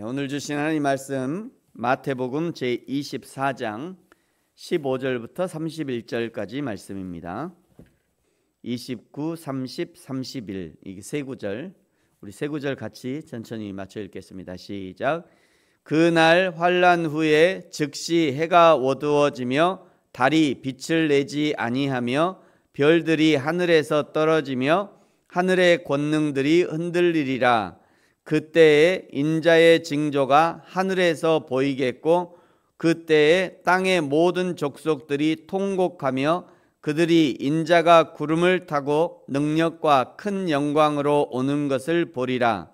오늘 주신 하나님 말씀 마태복음 제24장 15절부터 31절까지 말씀입니다. 29, 30, 31 이게 세 구절, 우리 세 구절 같이 천천히 맞춰 읽겠습니다. 시작. 그날 환난 후에 즉시 해가 어두워지며 달이 빛을 내지 아니하며 별들이 하늘에서 떨어지며 하늘의 권능들이 흔들리리라. 그때에 인자의 징조가 하늘에서 보이겠고 그때에 땅의 모든 족속들이 통곡하며 그들이 인자가 구름을 타고 능력과 큰 영광으로 오는 것을 보리라.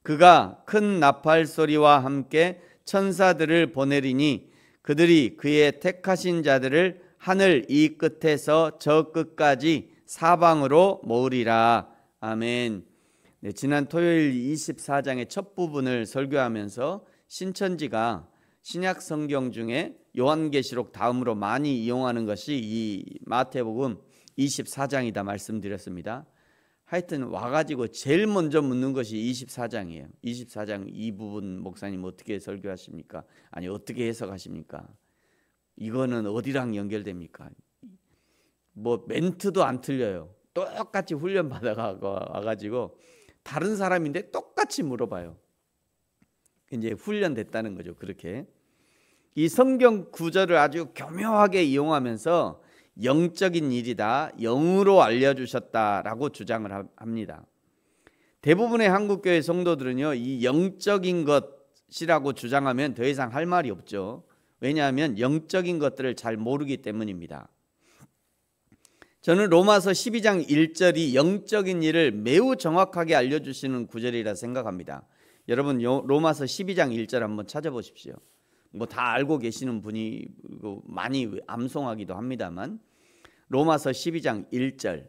그가 큰 나팔 소리와 함께 천사들을 보내리니 그들이 그의 택하신 자들을 하늘 이 끝에서 저 끝까지 사방으로 모으리라. 아멘. 네, 지난 토요일 24장의 첫 부분을 설교하면서 신천지가 신약 성경 중에 요한계시록 다음으로 많이 이용하는 것이 이 마태복음 24장이다 말씀드렸습니다. 하여튼 와가지고 제일 먼저 묻는 것이 24장이에요. 24장 이 부분 목사님 어떻게 설교하십니까? 아니 어떻게 해석하십니까? 이거는 어디랑 연결됩니까? 뭐 멘트도 안 틀려요. 똑같이 훈련 받아가 와가지고 다른 사람인데 똑같이 물어봐요. 이제 훈련됐다는 거죠. 그렇게 이 성경 구절을 아주 교묘하게 이용하면서 영적인 일이다, 영으로 알려주셨다라고 주장을 합니다. 대부분의 한국교회 성도들은요, 이 영적인 것이라고 주장하면 더 이상 할 말이 없죠. 왜냐하면 영적인 것들을 잘 모르기 때문입니다. 저는 로마서 12장 1절이 영적인 일을 매우 정확하게 알려주시는 구절이라 생각합니다. 여러분 로마서 12장 1절 한번 찾아보십시오. 뭐 다 알고 계시는 분이 많이 암송하기도 합니다만 로마서 12장 1절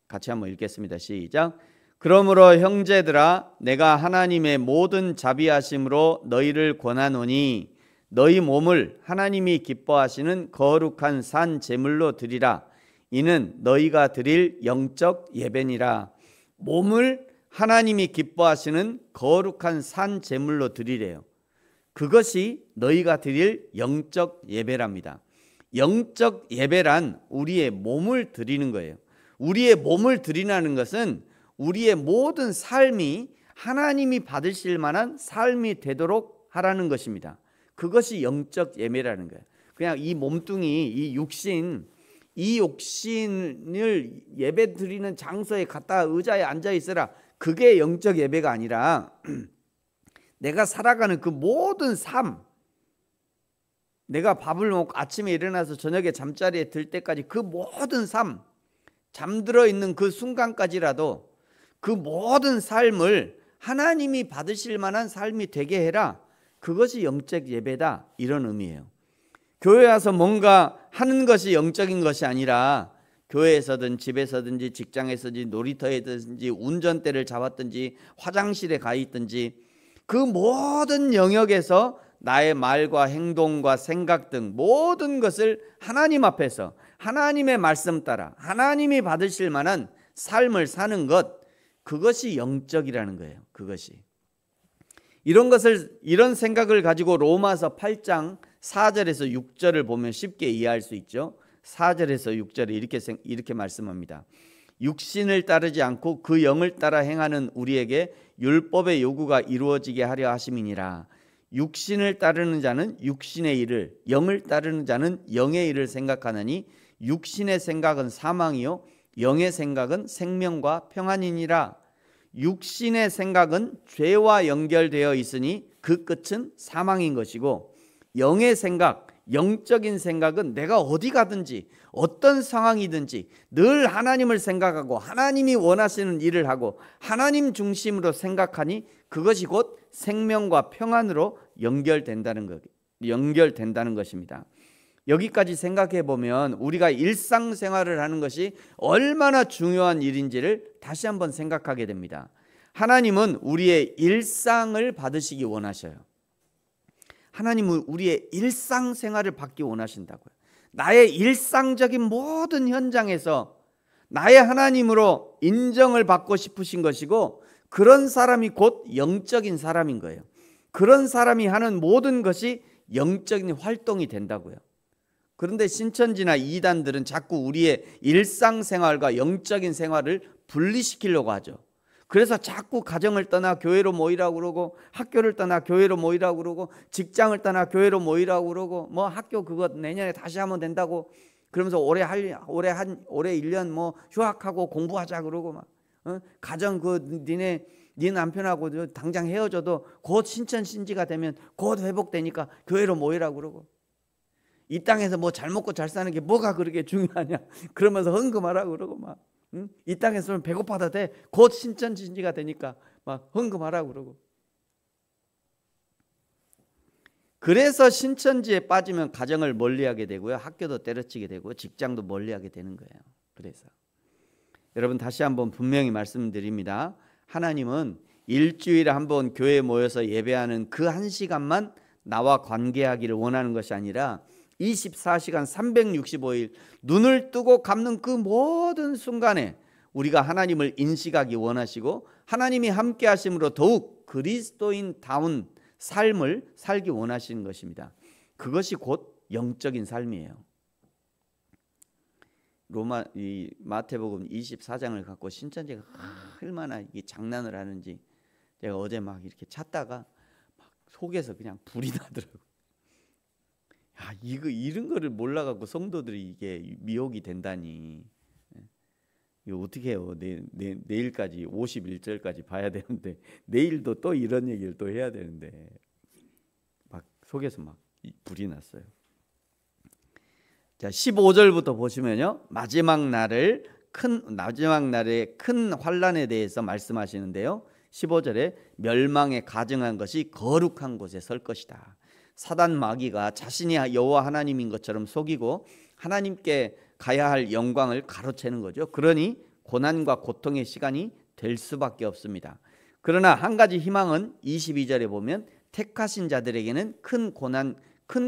같이 한번 읽겠습니다. 시작. 그러므로 형제들아 내가 하나님의 모든 자비하심으로 너희를 권하노니 너희 몸을 하나님이 기뻐하시는 거룩한 산 제물로 드리라. 이는 너희가 드릴 영적 예배니라. 몸을 하나님이 기뻐하시는 거룩한 산 제물로 드리래요. 그것이 너희가 드릴 영적 예배랍니다. 영적 예배란 우리의 몸을 드리는 거예요. 우리의 몸을 드리라는 것은 우리의 모든 삶이 하나님이 받으실 만한 삶이 되도록 하라는 것입니다. 그것이 영적 예배라는 거예요. 그냥 이 몸뚱이, 이 욕심을 예배 드리는 장소에 갖다 의자에 앉아 있어라. 그게 영적 예배가 아니라 내가 살아가는 그 모든 삶, 내가 밥을 먹고 아침에 일어나서 저녁에 잠자리에 들 때까지 그 모든 삶, 잠들어 있는 그 순간까지라도 그 모든 삶을 하나님이 받으실 만한 삶이 되게 해라. 그것이 영적 예배다, 이런 의미예요. 교회 와서 뭔가 하는 것이 영적인 것이 아니라 교회에서든 집에서든지 직장에서든지 놀이터에든지 운전대를 잡았든지 화장실에 가 있든지 그 모든 영역에서 나의 말과 행동과 생각 등 모든 것을 하나님 앞에서 하나님의 말씀 따라 하나님이 받으실 만한 삶을 사는 것, 그것이 영적이라는 거예요. 그것이 이런 생각을 가지고 로마서 8장 4절에서 6절을 보면 쉽게 이해할 수 있죠. 4절에서 6절에 이렇게 말씀합니다. 육신을 따르지 않고 그 영을 따라 행하는 우리에게 율법의 요구가 이루어지게 하려 하심이니라. 육신을 따르는 자는 육신의 일을, 영을 따르는 자는 영의 일을 생각하느니 육신의 생각은 사망이요 영의 생각은 생명과 평안이니라. 육신의 생각은 죄와 연결되어 있으니 그 끝은 사망인 것이고 영의 생각, 영적인 생각은 내가 어디 가든지 어떤 상황이든지 늘 하나님을 생각하고 하나님이 원하시는 일을 하고 하나님 중심으로 생각하니 그것이 곧 생명과 평안으로 연결된다는 것입니다. 여기까지 생각해 보면 우리가 일상생활을 하는 것이 얼마나 중요한 일인지를 다시 한번 생각하게 됩니다. 하나님은 우리의 일상을 받으시기 원하셔요. 하나님은 우리의 일상생활을 받기 원하신다고요. 나의 일상적인 모든 현장에서 나의 하나님으로 인정을 받고 싶으신 것이고 그런 사람이 곧 영적인 사람인 거예요. 그런 사람이 하는 모든 것이 영적인 활동이 된다고요. 그런데 신천지나 이단들은 자꾸 우리의 일상생활과 영적인 생활을 분리시키려고 하죠. 그래서 자꾸 가정을 떠나 교회로 모이라고 그러고, 학교를 떠나 교회로 모이라고 그러고, 직장을 떠나 교회로 모이라고 그러고, 뭐 학교 그거 내년에 다시 하면 된다고 그러면서 올해 1년 뭐 휴학하고 공부하자 그러고 막, 가정 네 남편하고 당장 헤어져도 곧 신천신지가 되면 곧 회복되니까 교회로 모이라고 그러고, 이 땅에서 뭐 잘 먹고 잘 사는 게 뭐가 그렇게 중요하냐 그러면서 헌금하라고 그러고 막, 이 땅에서는 배고파도 돼, 곧 신천신지가 되니까 막 헌금하라고 그러고. 그래서 신천지에 빠지면 가정을 멀리하게 되고요, 학교도 때려치게 되고 직장도 멀리하게 되는 거예요. 그래서 여러분, 다시 한번 분명히 말씀드립니다. 하나님은 일주일에 한번 교회에 모여서 예배하는 그 한 시간만 나와 관계하기를 원하는 것이 아니라 24시간 365일 눈을 뜨고 감는 그 모든 순간에 우리가 하나님을 인식하기 원하시고, 하나님이 함께 하심으로 더욱 그리스도인다운 삶을 살기 원하시는 것입니다. 그것이 곧 영적인 삶이에요. 마태복음 24장을 갖고 신천지가 얼마나 이게 장난을 하는지 제가 어제 막 이렇게 찾다가 막 속에서 그냥 불이 나더라고요. 야, 이런 거를 몰라갖고 성도들이 이게 미혹이 된다니. 이거 어떻게 해요? 내일까지 51절까지 봐야 되는데, 내일도 또 이런 얘기를 또 해야 되는데 막 속에서 막 불이 났어요. 자, 15절부터 보시면요, 마지막 날의 큰 환난에 대해서 말씀하시는데요. 15절에 멸망에 가증한 것이 거룩한 곳에 설 것이다. 사단 마귀가 자신이 여호와 하나님인 것처럼 속이고 하나님께 가야 할 영광을 가로채는 거죠. 그러니 고난과 고통의 시간이 될 수밖에 없습니다. 그러나 한 가지 희망은 22절에 보면 택하신 자들에게는 큰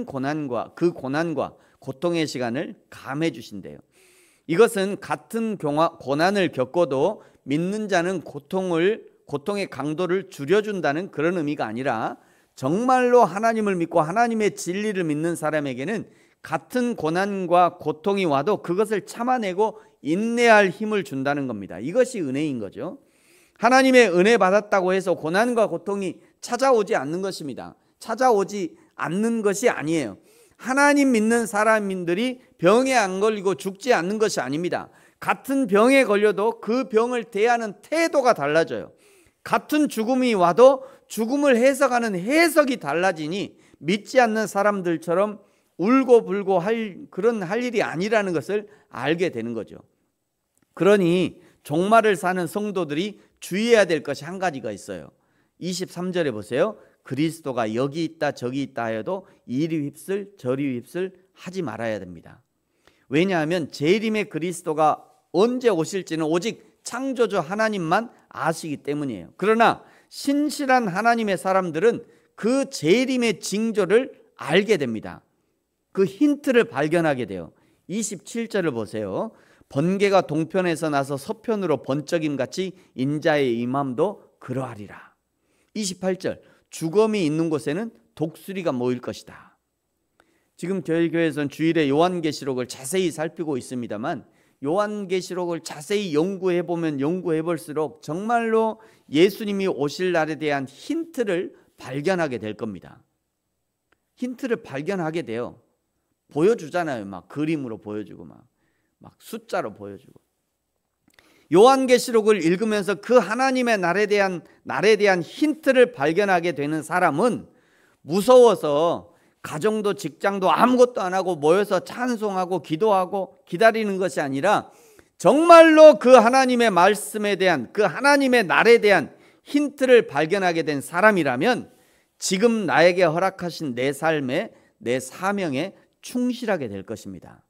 고난과 그 고난과 고통의 시간을 감해 주신대요. 이것은 같은 고난을 겪어도 믿는 자는 고통의 강도를 줄여준다는 그런 의미가 아니라, 정말로 하나님을 믿고 하나님의 진리를 믿는 사람에게는 같은 고난과 고통이 와도 그것을 참아내고 인내할 힘을 준다는 겁니다. 이것이 은혜인 거죠. 하나님의 은혜 받았다고 해서 고난과 고통이 찾아오지 않는 것입니다. 찾아오지 않는 것이 아니에요. 하나님 믿는 사람들이 병에 안 걸리고 죽지 않는 것이 아닙니다. 같은 병에 걸려도 그 병을 대하는 태도가 달라져요. 같은 죽음이 와도 죽음을 해석하는 해석이 달라지니 믿지 않는 사람들처럼 울고불고 할 일이 아니라는 것을 알게 되는 거죠. 그러니 종말을 사는 성도들이 주의해야 될 것이 한 가지가 있어요. 23절에 보세요. 그리스도가 여기 있다 저기 있다 하여도 이리 휩쓸 저리 휩쓸 하지 말아야 됩니다. 왜냐하면 재림의 그리스도가 언제 오실지는 오직 창조주 하나님만 아시기 때문이에요. 그러나 신실한 하나님의 사람들은 그 재림의 징조를 알게 됩니다. 그 힌트를 발견하게 돼요. 27절을 보세요. 번개가 동편에서 나서 서편으로 번쩍임 같이 인자의 임함도 그러하리라. 28절, 죽음이 있는 곳에는 독수리가 모일 것이다. 지금 저희 교회에서는 주일에 요한계시록을 자세히 살피고 있습니다만, 요한계시록을 자세히 연구해보면 연구해볼수록 정말로 예수님이 오실 날에 대한 힌트를 발견하게 될 겁니다. 힌트를 발견하게 돼요. 보여주잖아요. 막 그림으로 보여주고 막 숫자로 보여주고. 요한계시록을 읽으면서 그 하나님의 날에 대한 힌트를 발견하게 되는 사람은 무서워서 가정도 직장도 아무것도 안 하고 모여서 찬송하고 기도하고 기다리는 것이 아니라, 정말로 그 하나님의 말씀에 대한, 그 하나님의 날에 대한 힌트를 발견하게 된 사람이라면 지금 나에게 허락하신 내 삶에, 내 사명에 충실하게 될 것입니다.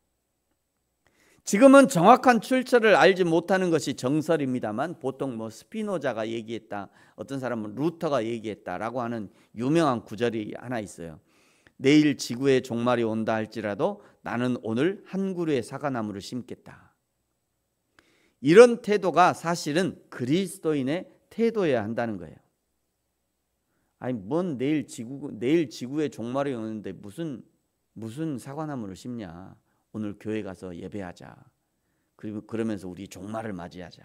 지금은 정확한 출처를 알지 못하는 것이 정설입니다만, 보통 스피노자가 얘기했다, 어떤 사람은 루터가 얘기했다라고 하는 유명한 구절이 하나 있어요. 내일 지구의 종말이 온다 할지라도 나는 오늘 한 그루의 사과나무를 심겠다. 이런 태도가 사실은 그리스도인의 태도여야 한다는 거예요. 아니 뭔 내일 지구의 종말이 오는데 무슨 사과나무를 심냐. 오늘 교회 가서 예배하자. 그리고 그러면서 우리 종말을 맞이하자.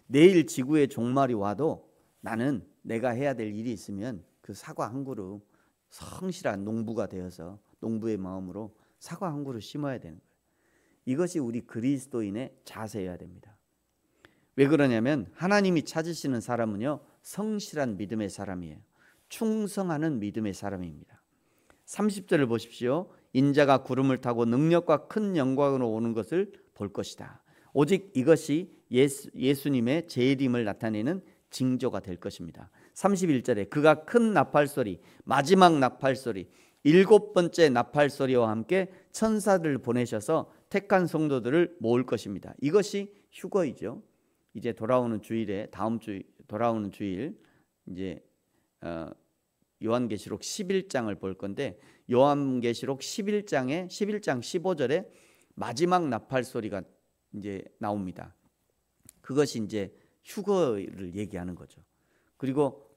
내일 지구의 종말이 와도 나는 내가 해야 될 일이 있으면 그 사과 한 그루 성실한 농부가 되어서 농부의 마음으로 사과 한 그루 심어야 되는 거예요. 이것이 우리 그리스도인의 자세여야 됩니다. 왜 그러냐면 하나님이 찾으시는 사람은요 성실한 믿음의 사람이에요. 충성하는 믿음의 사람입니다. 30절을 보십시오. 인자가 구름을 타고 능력과 큰 영광으로 오는 것을 볼 것이다. 오직 이것이 예수님의 재림을 나타내는 징조가 될 것입니다. 31절에 그가 큰 나팔소리, 마지막 나팔소리, 7번째 나팔소리와 함께 천사들을 보내셔서 택한 성도들을 모을 것입니다. 이것이 휴거이죠. 이제 돌아오는 주일에 다음 주 돌아오는 주일 이제 요한계시록 11장을 볼 건데 요한계시록 11장 15절에 마지막 나팔 소리가 이제 나옵니다. 그것이 이제 휴거를 얘기하는 거죠. 그리고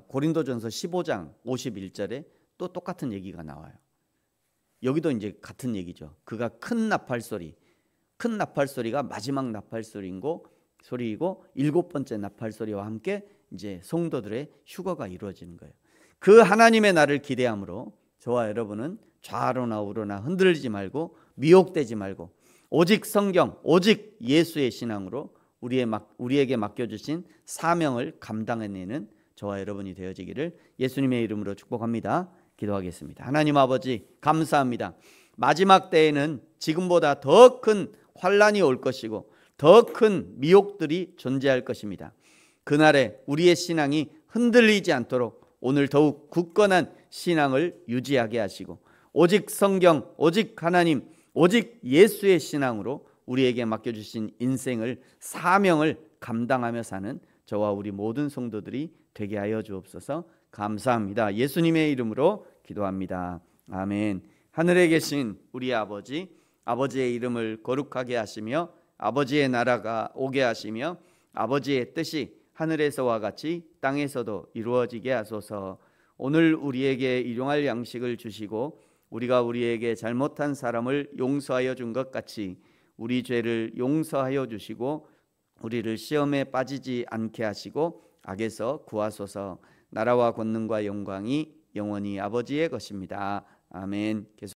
고린도전서 15장 51절에 또 똑같은 얘기가 나와요. 여기도 이제 같은 얘기죠. 그가 큰 나팔 소리가 마지막 나팔 소리이고 7번째 나팔 소리와 함께 이제 성도들의 휴거가 이루어지는 거예요. 그 하나님의 날을 기대함으로 저와 여러분은 좌로나 우로나 흔들리지 말고 미혹되지 말고 오직 성경, 오직 예수의 신앙으로 우리에게 맡겨주신 사명을 감당해내는 저와 여러분이 되어지기를 예수님의 이름으로 축복합니다. 기도하겠습니다. 하나님 아버지 감사합니다. 마지막 때에는 지금보다 더 큰 환난이 올 것이고 더 큰 미혹들이 존재할 것입니다. 그날에 우리의 신앙이 흔들리지 않도록 오늘 더욱 굳건한 신앙을 유지하게 하시고 오직 성경, 오직 하나님, 오직 예수의 신앙으로 우리에게 맡겨주신 인생을 사명을 감당하며 사는 저와 우리 모든 성도들이 되게 하여 주옵소서. 감사합니다. 예수님의 이름으로 기도합니다. 아멘. 하늘에 계신 우리 아버지, 아버지의 이름을 거룩하게 하시며 아버지의 나라가 오게 하시며 아버지의 뜻이 하늘에서와 같이 땅에서도 이루어지게 하소서. 오늘 우리에게 일용할 양식을 주시고 우리가 우리에게 잘못한 사람을 용서하여 준 것 같이 우리 죄를 용서하여 주시고 우리를 시험에 빠지지 않게 하시고 악에서 구하소서. 나라와 권능과 영광이 영원히 아버지의 것입니다. 아멘.